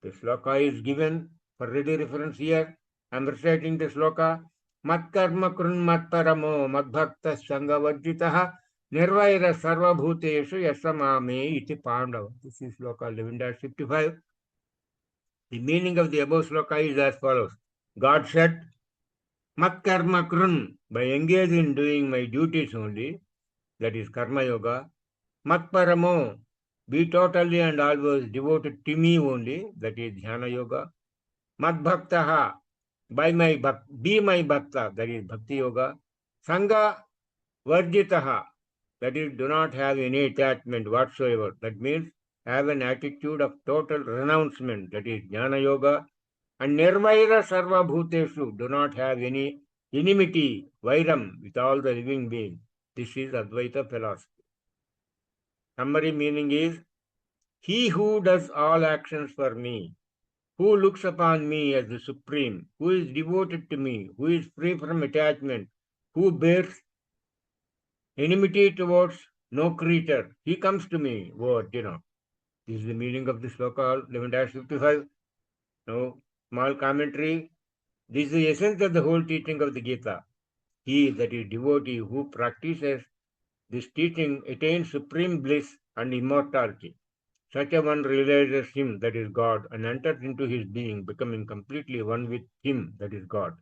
The sloka is given for ready reference here. I am reciting the sloka. Mat karma krun mat paramo mad bhakta sangavajjitaha nirvaira sarva bhuteshu yasamame iti pandava. This is sloka 11-55. The meaning of the above sloka is as follows. God said, Mat karma krun, by engaging in doing my duties only, that is karma yoga. Mat paramo, be totally and always devoted to me only, that is dhyana yoga. Mad bhaktaha, be my bhakta, that is bhakti yoga. Sangha varjitaha, that is do not have any attachment whatsoever. That means have an attitude of total renouncement, that is jnana yoga. And nirvaira sarva bhuteshu, do not have any enmity, vairam, with all the living beings. This is Advaita philosophy. Summary meaning is, he who does all actions for me, who looks upon me as the supreme, who is devoted to me, who is free from attachment, who bears enmity towards no creature, he comes to me, O Arjuna. This is the meaning of this sloka 11-55. Now, small commentary. This is the essence of the whole teaching of the Gita. He, that is devotee, who practices this teaching, attains supreme bliss and immortality. Such a one realizes him, that is God, and enters into his being, becoming completely one with him, that is God.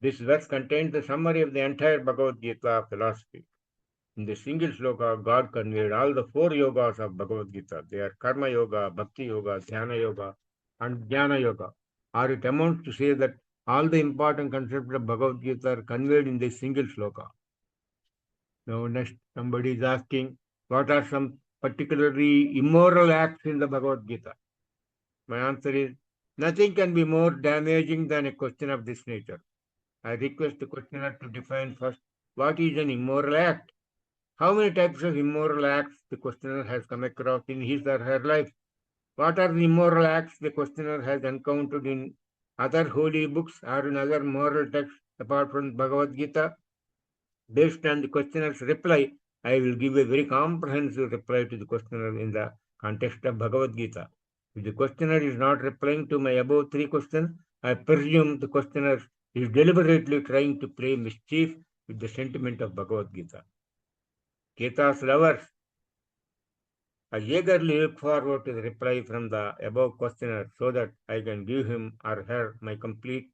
This verse contains the summary of the entire Bhagavad Gita philosophy. In the single sloka, God conveyed all the 4 yogas of Bhagavad Gita. They are Karma Yoga, Bhakti Yoga, Dhyana Yoga, and Jnana Yoga. Or it amounts to say that all the important concepts of Bhagavad Gita are conveyed in this single sloka. Now next, somebody is asking, what are some particularly immoral acts in the Bhagavad Gita? My answer is, nothing can be more damaging than a question of this nature. I request the questioner to define first, what is an immoral act? How many types of immoral acts the questioner has come across in his or her life? What are the immoral acts the questioner has encountered in other holy books or in other moral texts apart from Bhagavad Gita? Based on the questioner's reply, I will give a very comprehensive reply to the questioner in the Context of Bhagavad Gita. If the questioner is not replying to my above three questions, I presume the questioner is deliberately trying to play mischief with the sentiment of Bhagavad Gita. Gita's lovers, I eagerly look forward to the reply from the above questioner so that I can give him or her my complete,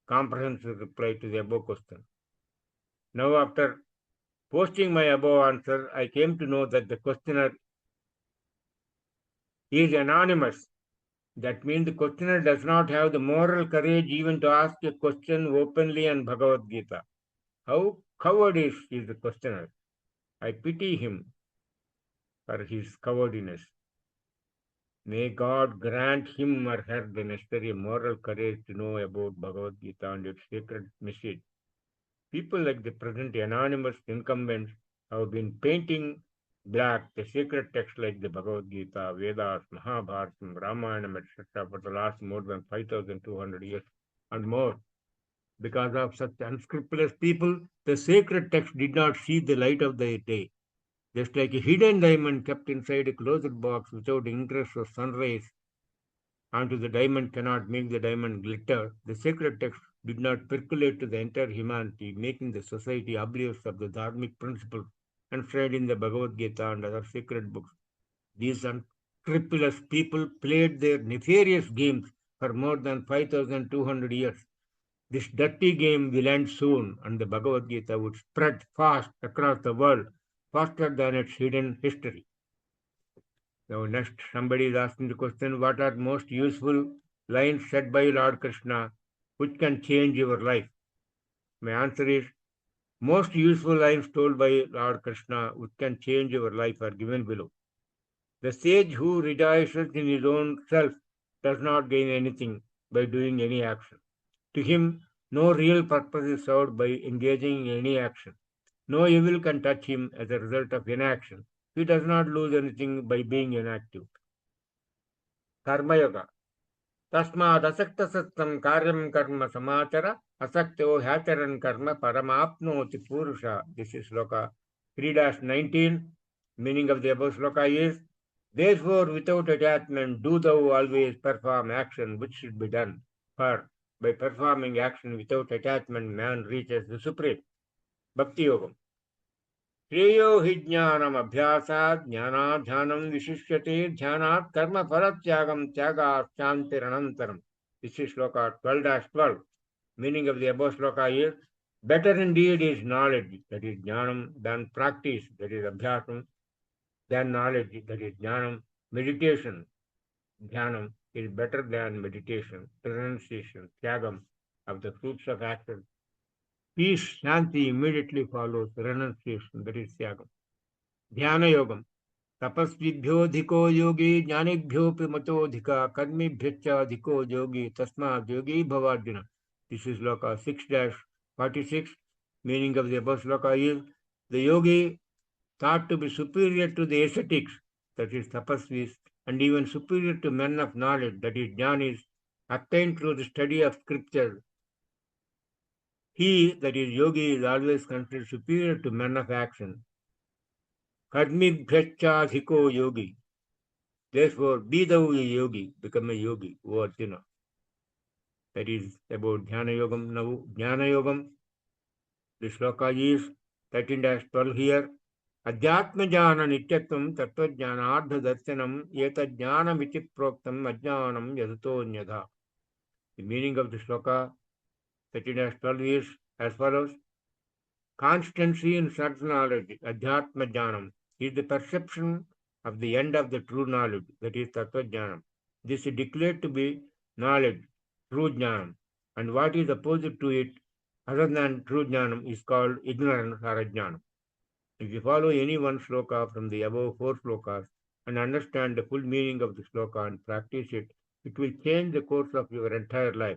comprehensive reply to the above question. Now, after posting my above answer, I came to know that the questioner is anonymous. That means the questioner does not have the moral courage even to ask a question openly on Bhagavad Gita. How cowardice is the questioner? I pity him for his cowardice. May God grant him or her the necessary moral courage to know about Bhagavad Gita and its sacred message. People like the present anonymous incumbents have been painting black the sacred texts like the Bhagavad Gita, Vedas, Mahabharata, Ramayana, etc. for the last more than 5,200 years and more. Because of such unscrupulous people, the sacred text did not see the light of the day. Just like a hidden diamond kept inside a closed box without ingress or sunrays onto the diamond cannot make the diamond glitter, the sacred text did not percolate to the entire humanity, making the society oblivious of the dharmic principles enshrined in the Bhagavad Gita and other sacred books. These unscrupulous people played their nefarious games for more than 5,200 years. This dirty game will end soon, and the Bhagavad Gita would spread fast across the world, faster than its hidden history. Now, next, somebody is asking the question, what are most useful lines said by Lord Krishna which can change your life? My answer is, most useful lines told by Lord Krishna which can change your life are given below. The sage who rejoices in his own self does not gain anything by doing any action. To him, no real purpose is served by engaging in any action. No evil can touch him as a result of inaction. He does not lose anything by being inactive. Karma Yoga. तस्मादसक्तसक्तं कार्यं कर्म समाचर असक्तो ह्याचरन् कर्म paramapnoti purusha. This is sloka 3-19. Meaning of the above sloka is, therefore without attachment do thou always perform action which should be done. For by performing action without attachment man reaches the supreme. Bhakti Yogam. श्रेयो हि ज्ञानमभ्यासात् ज्ञानाध्यानं विशिष्यते ध्यानात् कर्मफलत्यागं त्यागात् शान्तिरनन्तरम्. This is sloka 12-12. Meaning of the above sloka is, better indeed is knowledge, that is jnanam, than practice, that is abhyasam, than knowledge, that is jnanam. Meditation, dhyanam, is better than meditation, renunciation, tyagam of the fruits of action. Peace, shanti immediately follows renunciation, that is tyagam. ध्यान योगम तपस्विभ्योऽधिको योगी ज्ञानिभ्योऽपि मतोऽधिक कर्मिभ्यश्च अधिको योगी तस्मात् योगी भव Arjun. This is sloka 6-46. Meaning of the above sloka is, the yogi thought to be superior to the ascetics, that is tapasvis, and even superior to men of knowledge, that is jnanis, attained through the study of scripture. He, that is yogi, is always considered superior to men of action. Karmibhyachadhiko yogi. Therefore, be thou a yogi, become a yogi, O Arjuna. That is about Dhyana Yogam. Now, Jnana Yogam, the sloka is 13-12 here. Adhyatma jnana nityatvam tattva jnanardha darshanam yeta jnanam iti proktam ajnanam yadato nyadha. The meaning of the sloka 13-12 is as follows. Constancy in certain knowledge, adhyatma jnanam, is the perception of the end of the true knowledge, that is tattva jnanam. This is declared to be knowledge, true jnanam, and what is opposite to it other than true jnanam is called ignorance or ajnanam. If you follow any one sloka from the above 4 slokas and understand the full meaning of the sloka and practice it, it will change the course of your entire life.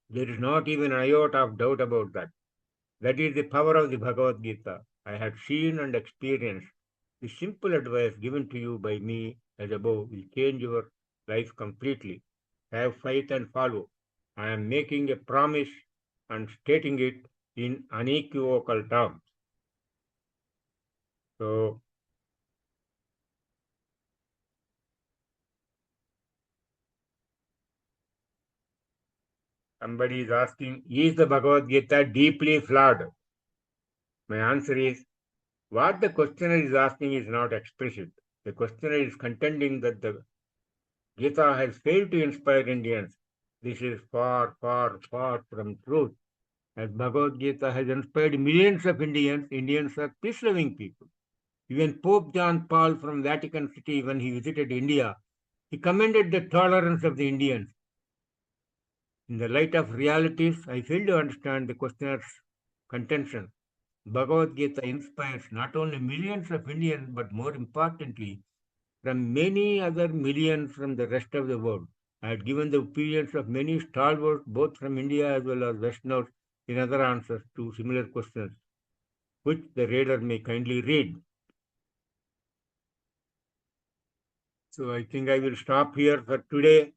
There is not even an iota of doubt about that. That is the power of the Bhagavad Gita. I have seen and experienced. The simple advice given to you by me as above will change your life completely. Have faith and follow. I am making a promise and stating it in unequivocal terms. So, Somebody is asking, is the Bhagavad Gita deeply flawed? My answer is, what the questioner is asking is not explicit. The questioner is contending that the Gita has failed to inspire Indians. This is far, far, far from truth. As Bhagavad Gita has inspired millions of Indians, Indians are peace-loving people. Even Pope John Paul from Vatican City, when he visited India, he commended the tolerance of the Indians. In the light of realities, I fail to understand the questioner's contention. Bhagavad Gita inspires not only millions of Indians, but more importantly, from many other millions from the rest of the world. I had given the opinions of many stalwarts, both from India as well as Westerners, in other answers to similar questions, which the reader may kindly read. So I think I will stop here for today.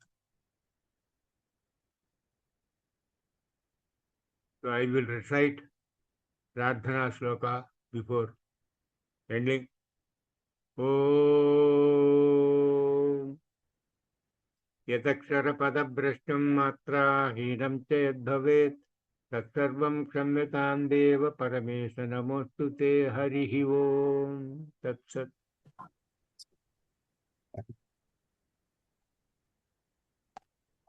So I will recite Pradhana Shloka before ending. Om Yataksharapadabrashtam matra hinam ched bhavet tatsarvam kshamyatam deva paramesha namostute harihi om tatsat.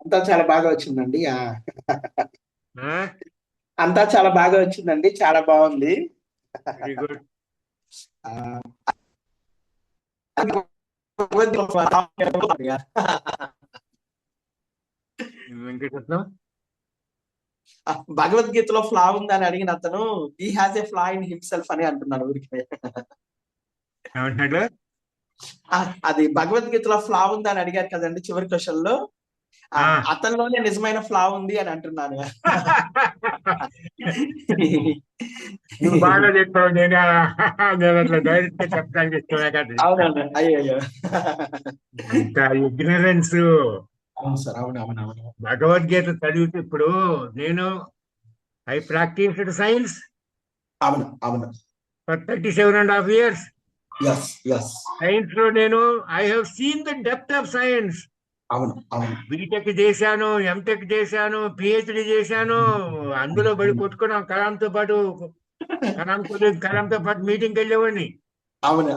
అంతా చాలా బాగా వచ్చిందండి. Huh? అంతా చాలా బాగా వచ్చిందండి, చాలా బాగుంది. Very good. వెంకటరత్నం, భగవద్గీతలో ఫ్లా ఉందని అడిగిన అతను he has a ఫ్లా in himself అని అంటున్నాను ఊరికి. ఏమంటున్నాడు? అది భగవద్గీతలో ఫ్లా ఉందని అడిగారు కదండి చివరి క్వశ్చన్ లో, అతనిలోనే నిజమైన ఫ్లా ఉంది అని అంటున్నాను. నువ్వు బాగా చెప్పావు. నేను అట్లా డైరెక్ట్ గా చెప్తాను చెప్తున్నా. అవునండి, అయ్యో అంత ఇగ్నరెన్స్. అవును సార్, అవును. భగవద్గీత చదివితే ఇప్పుడు నేను ఐ ప్రాక్టీస్డ్ సైన్స్ అవును ఫర్ 37.5 years. ఎస్ సైన్స్ లో నేను I have seen the depth of science. అవును బీటెక్ చేశాను, ఎంటెక్ చేశాను, పిహెచ్డి చేశాను. అందులో బడి కొట్టుకున్నాం కలాంతో పాటు. కలాంతో పాటు మీటింగ్కి వెళ్ళేవాడిని. అవును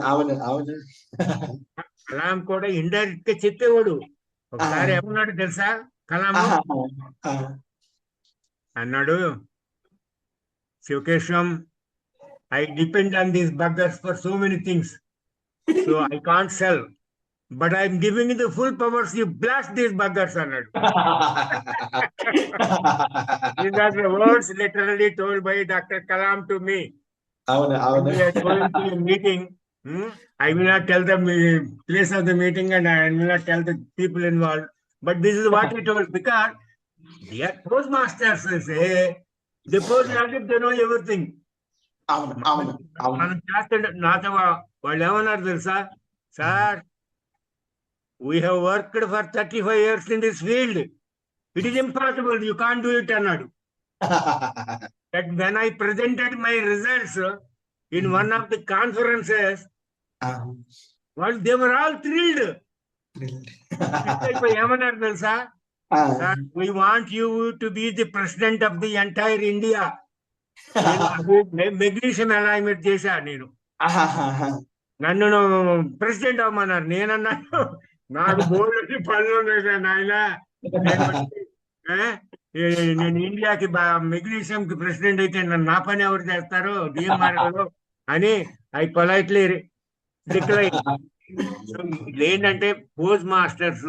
కలాం కూడా ఇండైరెక్ట్ గా చెప్పేవాడు. ఒకసారి ఏమన్నాడు తెలుసా కలాము? అన్నాడు, శివకేశవం, I depend on these buggers for so many things. So I can't sell. But I'm giving you the full powers. You blast these buggers, అన్నాడు. These are the words literally told by Dr. Kalam to me. అవును. We are going to a meeting. I will not tell the place of the meeting and I will not tell the people involved. But this is what he told, because they are postmasters. They pose as if they know everything. మనం చేస్తుంటే నాతో వాళ్ళు ఏమన్నారు తెలుసా? Sir, we have worked for 35 years in this field. It is impossible. You can't do it, అన్నాడు. That when I presented my results in one of the conferences, well, they were all thrilled. ఏమన్నారు తెలుసా? We want you to be the president of the entire India. Magnesium alignment చేశా నేను. నన్ను president అవ్వమన్నారు. నేనన్నాను, నాకు board పనులు ఉన్నాయి నాయన, నేను ఇండియాకి మెగ్నీషియం కి ప్రెసిడెంట్ అయితే నా పని ఎవరు చేస్తారు డిఎంఆర్ఓ అని ఐ పొలైట్లీ డిక్లైన్. ఏంటంటే post masters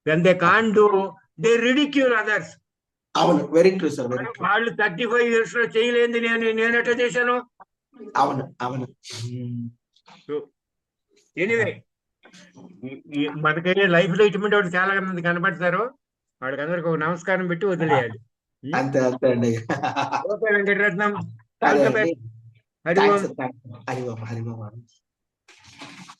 when they can't do they ridicule others. అవును, వెరీ ట్రూ సార్. వాళ్ళు 35 years లో చేయలేంది నేను ఎట్లా చేశాను? అవును. ఎనీవే, మనకైతే లైఫ్ లో ఇటువంటి వాడు చాలా మంది కనబడతారు. వాడికి అందరికి ఒక నమస్కారం పెట్టి వదిలేయాలి. అంతే అండి. ఓకే వెంకటరత్నం, హరి ఓం.